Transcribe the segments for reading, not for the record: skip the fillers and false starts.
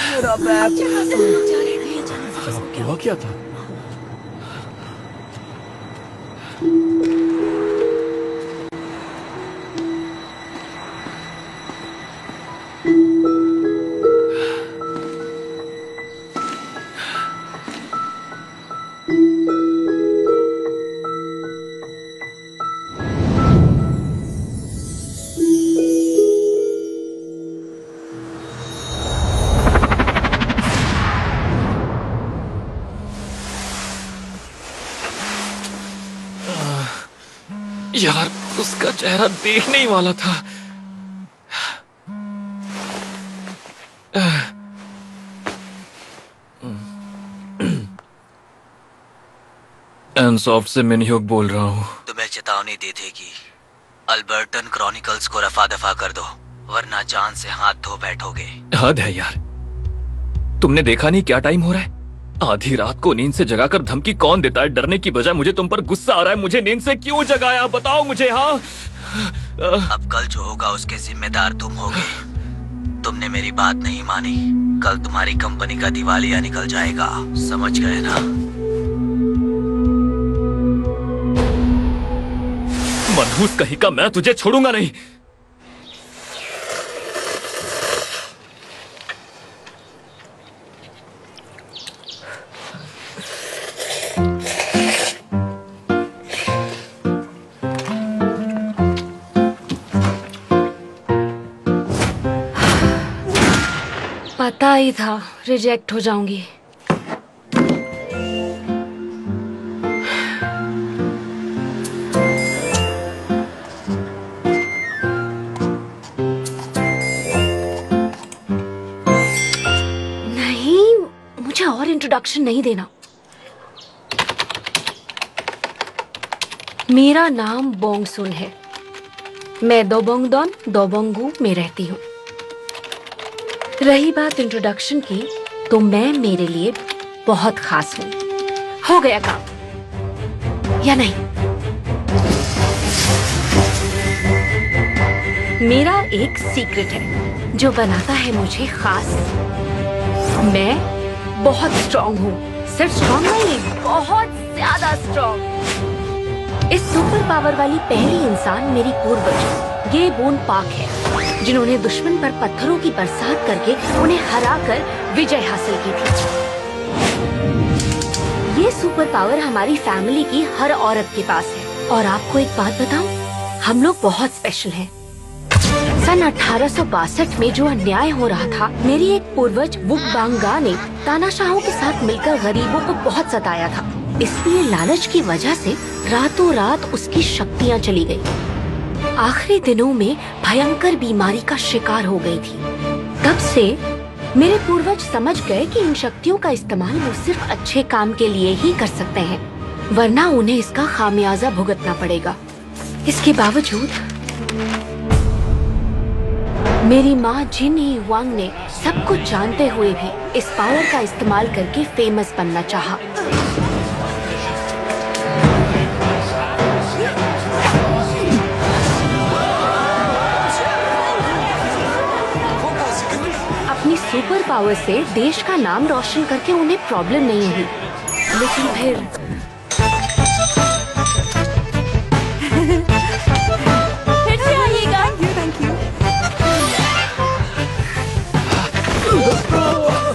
मेरा बैग हुआ क्या था? यार, उसका चेहरा देखने ही वाला था। एनसॉफ्ट से मिनह्यूक बोल रहा हूँ। तुम्हें चेतावनी दी थी कि अल्बर्टन क्रॉनिकल्स को रफा दफा कर दो, वरना जान से हाथ धो बैठोगे। हद है यार, तुमने देखा नहीं क्या टाइम हो रहा है? आधी रात को नींद से जगाकर धमकी कौन देता है? डरने की बजाय मुझे तुम पर गुस्सा आ रहा है। मुझे नींद से क्यों जगाया, बताओ मुझे। हाँ, अब कल जो होगा उसके जिम्मेदार तुम होगे। तुमने मेरी बात नहीं मानी, कल तुम्हारी कंपनी का दिवालिया निकल जाएगा, समझ गए ना? मनहूस कहीं का, मैं तुझे छोड़ूंगा नहीं। पता ही था रिजेक्ट हो जाऊंगी। नहीं, मुझे और इंट्रोडक्शन नहीं देना। मेरा नाम बोंगसुन है। मैं दोबोंगदोन दोबोंगू में रहती हूँ। रही बात इंट्रोडक्शन की, तो मैं मेरे लिए बहुत खास हूँ। हो गया काम या नहीं? मेरा एक सीक्रेट है जो बनाता है मुझे खास। मैं बहुत स्ट्रॉन्ग हूँ। सिर्फ स्ट्रॉन्ग नहीं, बहुत ज्यादा स्ट्रॉन्ग। इस सुपर पावर वाली पहली इंसान मेरी पूर्वज गे बोन पाक है, जिन्होंने दुश्मन पर पत्थरों की बरसात करके उन्हें हराकर विजय हासिल की थी। ये सुपर पावर हमारी फैमिली की हर औरत के पास है। और आपको एक बात बताऊं, हम लोग बहुत स्पेशल हैं। सन 1862 में जो अन्याय हो रहा था, मेरी एक पूर्वज वुकबांगा ने तानाशाहों के साथ मिलकर गरीबों को बहुत सताया था। इसलिए लालच की वजह से रातों रात उसकी शक्तियाँ चली गयी। आखिरी दिनों में भयंकर बीमारी का शिकार हो गई थी। तब से मेरे पूर्वज समझ गए कि इन शक्तियों का इस्तेमाल वो सिर्फ अच्छे काम के लिए ही कर सकते हैं, वरना उन्हें इसका खामियाजा भुगतना पड़ेगा। इसके बावजूद मेरी माँ जिन ही वांग ने सब कुछ जानते हुए भी इस पावर का इस्तेमाल करके फेमस बनना चाहा। अपनी सुपर पावर से देश का नाम रोशन करके उन्हें प्रॉब्लम नहीं हुई, लेकिन फिर से आइएगा। Thank you.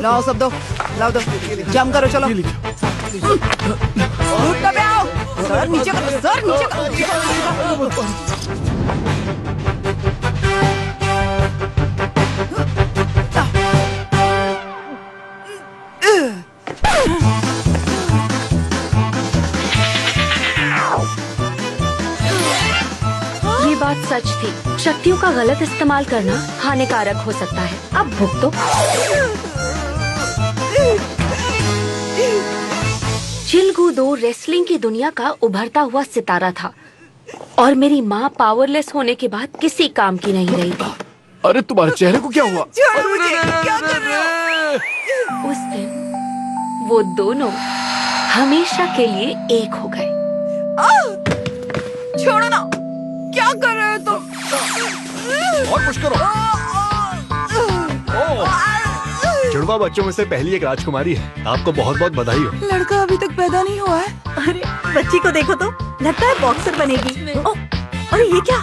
लाओ सब दो, लाओ दो, जम करो, चलो। उठ पे आओ, सर नीचे करो, सर नीचे करो। ये बात सच थी, शक्तियों का गलत इस्तेमाल करना हानिकारक हो सकता है। अब भुगतो। चिलगू दो रेसलिंग की दुनिया का उभरता हुआ सितारा था और मेरी माँ पावरलेस होने के बाद किसी काम की नहीं रही थी। अरे तुम्हारे चेहरे को क्या हुआ? छोड़ मुझे, क्या कर रहे हो? उस दिन वो दोनों हमेशा के लिए एक हो गए। छोड़ो ना, क्या क्या कर रहे हो तुम? और पुश करो। जुड़वा बच्चों में से पहली एक राजकुमारी है। आपको बहुत बहुत बधाई हो। लड़का अभी तक पैदा नहीं हुआ है। अरे बच्ची को देखो तो, लगता है बॉक्सर बनेगी। ओ, अरे ये क्या?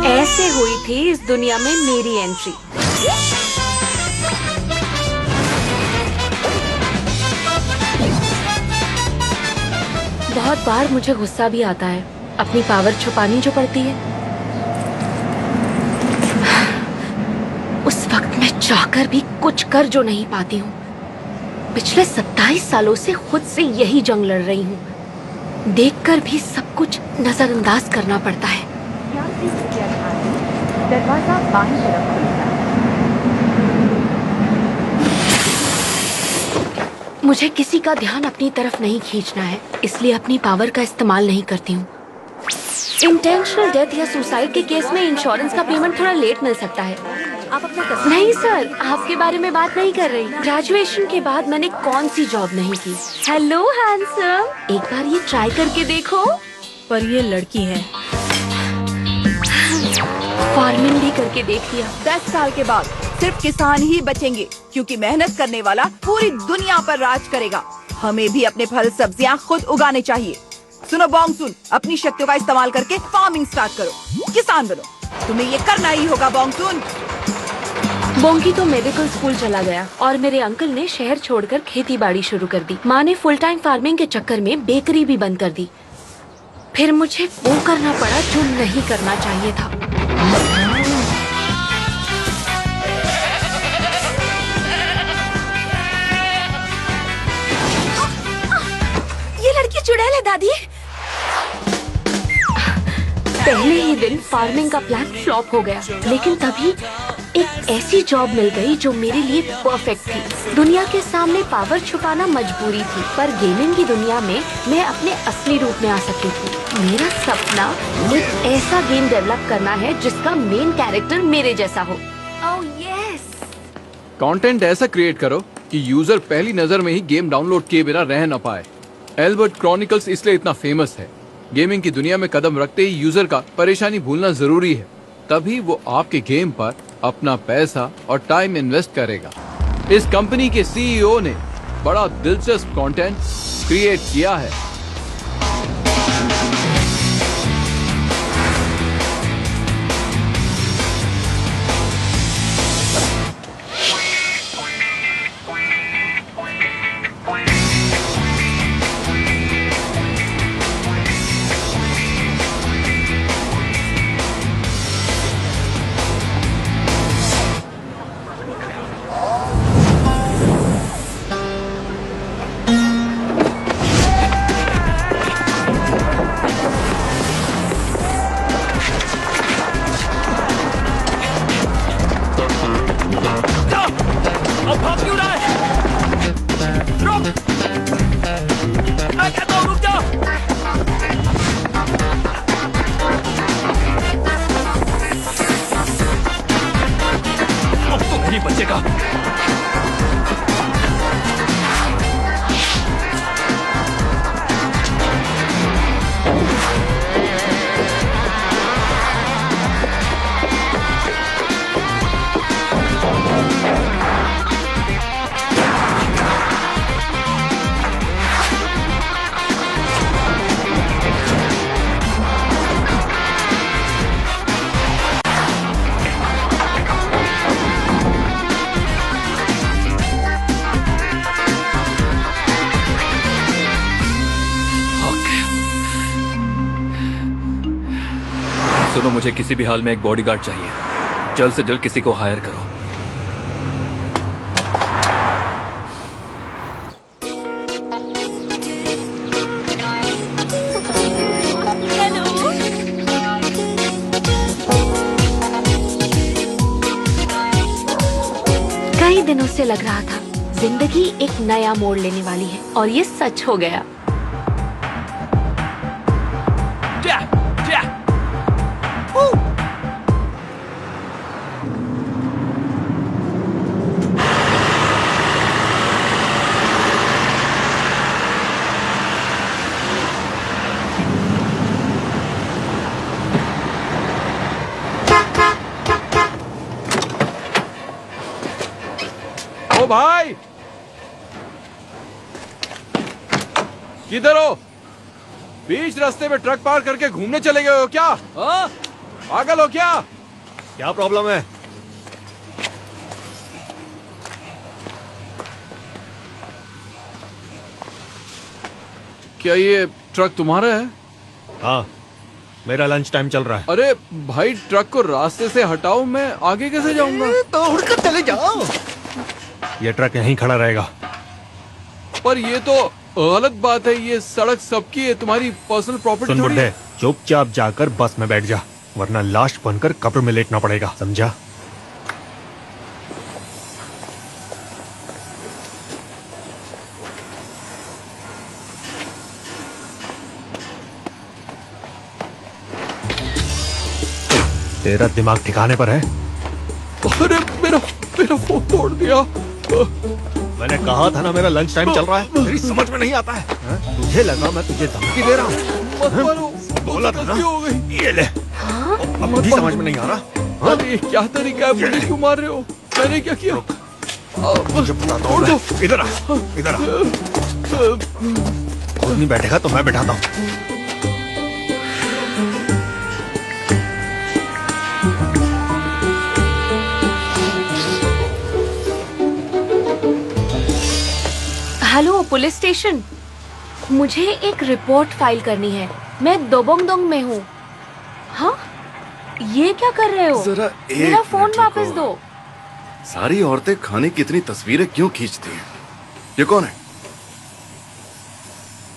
ऐसे हुई थी इस दुनिया में मेरी एंट्री। बहुत बार मुझे गुस्सा भी आता है, अपनी पावर छुपानी जो पड़ती है। उस वक्त मैं चाहकर भी कुछ कर जो नहीं पाती हूँ। पिछले 27 सालों से खुद से यही जंग लड़ रही हूँ। देखकर भी सब कुछ नजरअंदाज करना पड़ता है। दरवाजा बाईं तरफ खुलेगा। मुझे किसी का ध्यान अपनी तरफ नहीं खींचना है, इसलिए अपनी पावर का इस्तेमाल नहीं करती हूँ। इंटेंशनल डेथ या सुसाइड के केस में इंश्योरेंस का पेमेंट थोड़ा लेट मिल सकता है। आप अपना नहीं सर, आपके बारे में बात नहीं कर रही। ग्रेजुएशन के बाद मैंने कौन सी जॉब नहीं की। हेलो हैंडसम, एक बार ये ट्राई करके देखो। पर ये लड़की है। फार्मिंग भी करके देख लिया। 10 साल के बाद सिर्फ किसान ही बचेंगे, क्योंकि मेहनत करने वाला पूरी दुनिया पर राज करेगा। हमें भी अपने फल सब्जियां खुद उगाने चाहिए। सुनो बॉन्ग सुन, अपनी शक्तियों का इस्तेमाल करके फार्मिंग स्टार्ट करो, किसान बनो। तुम्हें ये करना ही होगा बॉन्ग सुन। बोंकी तो मेडिकल स्कूल चला गया और मेरे अंकल ने शहर छोड़कर खेती बाड़ी शुरू कर दी। माँ ने फुल टाइम फार्मिंग के चक्कर में बेकरी भी बंद कर दी। फिर मुझे वो करना पड़ा जो नहीं करना चाहिए था। ये लड़की चुड़ैल है दादी। पहले ही दिन फार्मिंग का प्लान फ्लॉप हो गया, लेकिन तभी एक ऐसी जॉब मिल गई जो मेरे लिए परफेक्ट थी। दुनिया के सामने पावर छुपाना मजबूरी थी, पर गेमिंग की दुनिया में मैं अपने असली रूप में आ सकती थी। मेरा सपना एक ऐसा गेम डेवलप करना है जिसका मेन कैरेक्टर मेरे जैसा हो। Oh yes. कंटेंट ऐसा क्रिएट करो कि यूजर पहली नजर में ही गेम डाउनलोड किए बिना रह न पाए। एल्बर्ट क्रॉनिकल्स इसलिए इतना फेमस है। गेमिंग की दुनिया में कदम रखते ही यूजर का परेशानी भूलना जरूरी है, तभी वो आपके गेम पर अपना पैसा और टाइम इन्वेस्ट करेगा। इस कंपनी के सीईओ ने बड़ा दिलचस्प कंटेंट क्रिएट किया है। अब भाग क्यों रहा है? रुक! मैं कहता हूँ रुक जा! अब तो नहीं बचेगा। सुनो, मुझे किसी भी हाल में एक बॉडीगार्ड चाहिए। जल्द से जल्द किसी को हायर करो। कई दिनों से लग रहा था जिंदगी एक नया मोड़ लेने वाली है, और ये सच हो गया। ओ भाई, किधर हो? बीच रास्ते में ट्रक पार करके घूमने चले गए हो क्या? हाँ? पागल हो क्या? क्या प्रॉब्लम है? क्या ये ट्रक तुम्हारा है? हाँ, मेरा लंच टाइम चल रहा है। अरे भाई, ट्रक को रास्ते से हटाओ, मैं आगे कैसे जाऊंगा? तो उड़कर चले जाओ। ये ट्रक यहीं खड़ा रहेगा। पर ये तो गलत बात है, ये सड़क सबकी है, तुम्हारी पर्सनल प्रॉपर्टी सुन थोड़ी बुड्ढे, है। चुपचाप जाकर बस में बैठ जा, वरना लाश बनकर कब्र में लेटना पड़ेगा, समझा? तेरा दिमाग ठिकाने पर है? अरे मेरा मेरा फोन तोड़ दिया। मैंने कहा था ना, मेरा लंच टाइम चल रहा है। तेरी समझ में नहीं आता है? हाँ? तुझे लगा मैं तुझे धमकी दे रहा हूँ? मत मारो, बोला था ना। गलती हो गई। ये ले। अब भी समझ में नहीं आ रहा? अरे ये क्या तरीका है, मुझे क्यों मार रहे हो? मैंने क्या किया? मुझे बताता हूँ मैं। इधर आ, इधर आ। खुद नहीं बैठेगा तो मैं बैठाता हूँ। हेलो पुलिस स्टेशन, मुझे एक रिपोर्ट फाइल करनी है। मैं दोबोंगदोंग में हूँ। हाँ, ये क्या कर रहे हो? जरा एक मेरा फोन मिनट वापस रुको। दो। सारी औरतें खाने की इतनी तस्वीरें क्यों खींचती हैं? ये कौन है?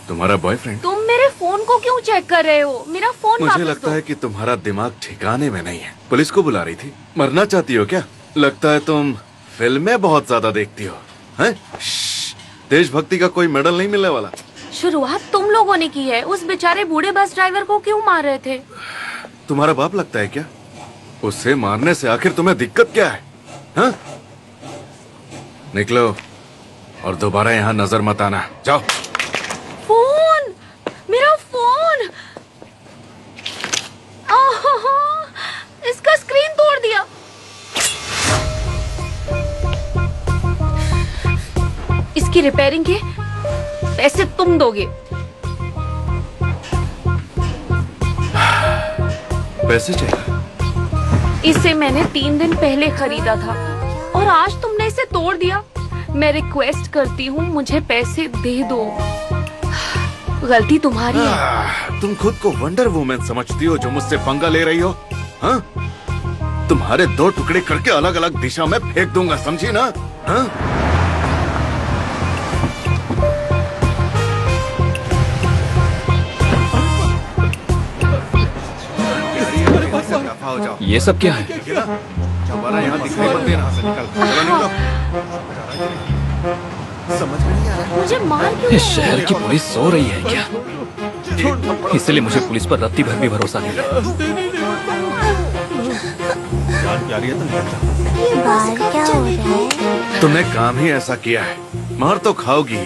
तुम्हारा बॉयफ्रेंड? तुम मेरे फोन को क्यों चेक कर रहे हो? मेरा फोन मुझे वापस लगता दो। है कि तुम्हारा दिमाग ठिकाने में नहीं है। पुलिस को बुला रही थी? मरना चाहती हो क्या? लगता है तुम फिल्में बहुत ज्यादा देखती हो, हैं? देशभक्ति का कोई मेडल नहीं मिलने वाला। शुरुआत तुम लोगों ने की है। उस बेचारे बूढ़े बस ड्राइवर को क्यों मार रहे थे? तुम्हारा बाप लगता है क्या? उसे मारने से आखिर तुम्हें दिक्कत क्या है? हाँ? निकलो और दोबारा यहाँ नजर मत आना। जाओ। फोन, मेरा फोन। आहा, इसका स्क्रीन तोड़ दिया। इसकी रिपेयरिंग के पैसे तुम दोगे। पैसे चाहिए? इसे मैंने 3 दिन पहले खरीदा था और आज तुमने इसे तोड़ दिया। मैं रिक्वेस्ट करती हूँ, मुझे पैसे दे दो। गलती तुम्हारी है। तुम खुद को वंडर वुमेन समझती हो जो मुझसे पंगा ले रही हो? हाँ? तुम्हारे 2 टुकड़े करके अलग अलग दिशा में फेंक दूंगा, समझी ना? हाँ? ये सब क्या है? यहाँ दिखाई मत देना, से निकल। चलो निकलो। समझ में नहीं आ रहा। मुझे मार क्यों इस रहे हो? शहर की पुलिस सो रही है क्या? इसलिए मुझे पुलिस पर रत्ती भर भी भरोसा नहीं है। जान प्यारी है तो निकल जा। तुमने काम ही ऐसा किया है, मार तो खाओगी।